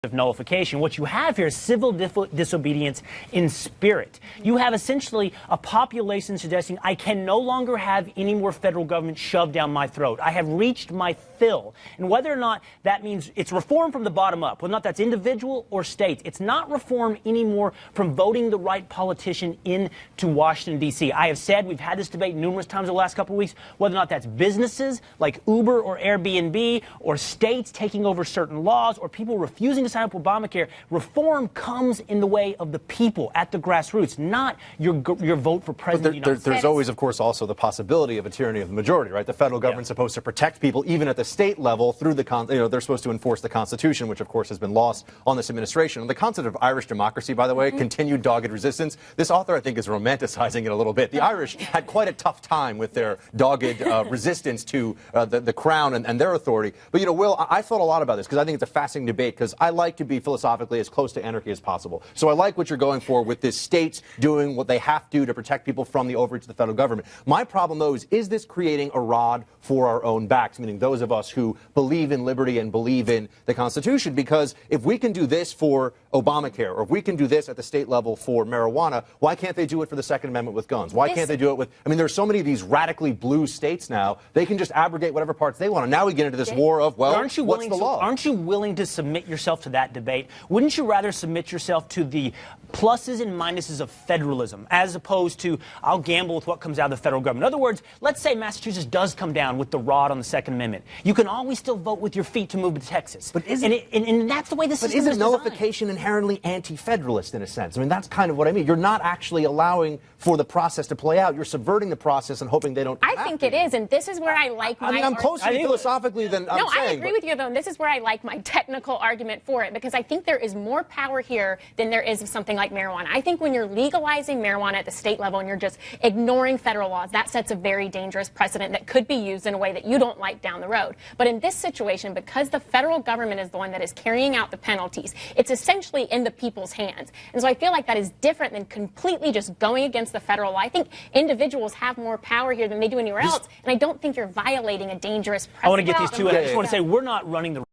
of nullification. What you have here is civil disobedience in spirit. You have essentially a population suggesting I can no longer have any more federal government shoved down my throat. I have reached my fill. And whether or not that means it's reform from the bottom up, whether or not that's individual or states, it's not reform anymore from voting the right politician into Washington, D.C. I have said, we've had this debate numerous times the last couple of weeks, whether or not that's businesses like Uber or Airbnb or states taking over certain laws or people refusing to sign up with Obamacare. Reform comes in the way of the people at the grassroots, not your vote for president of the United States. There's always, of course, also the possibility of a tyranny of the majority, right? The federal government's supposed to protect people, even at the state level, through the, they're supposed to enforce the Constitution, which, of course, has been lost on this administration. And the concept of Irish democracy, by the way, continued dogged resistance, this author, I think, is romanticizing it a little bit. The Irish had quite a tough time with their dogged resistance to the crown and their authority. But, Will, I thought a lot about this because I think it's a fascinating debate because I like to be philosophically as close to anarchy as possible. So I like what you're going for with this states doing what they have to protect people from the overreach of the federal government. My problem, though, is this creating a rod for our own backs, meaning those of us who believe in liberty and believe in the Constitution? Because if we can do this for Obamacare, or if we can do this at the state level for marijuana, why can't they do it for the Second Amendment with guns? Why can't they do it with, there's so many of these radically blue states now, they can just abrogate whatever parts they want. And now we get into this war of, well, what's the law? Aren't you willing to submit yourself to that debate? Wouldn't you rather submit yourself to the pluses and minuses of federalism as opposed to I'll gamble with what comes out of the federal government? In other words, let's say Massachusetts does come down with the rod on the Second Amendment. You can always still vote with your feet to move to Texas. But and that's the way the system is isn't nullification inherently anti-federalist in a sense? That's kind of what I mean. You're not actually allowing for the process to play out. You're subverting the process and hoping they don't. I think it is, and this is where I like my. I'm closer philosophically than I'm saying. I agree with you, though, and this is where I like my technical argument for it, because I think there is more power here than there is of something like marijuana. I think when you're legalizing marijuana at the state level and you're just ignoring federal laws, that sets a very dangerous precedent that could be used in a way that you don't like down the road. But in this situation, because the federal government is the one that is carrying out the penalties, it's essentially in the people's hands. And so I feel like that is different than completely just going against the federal law. I think individuals have more power here than they do anywhere else, and I don't think you're violating a dangerous precedent. I want to get these two. I just want to say we're not running the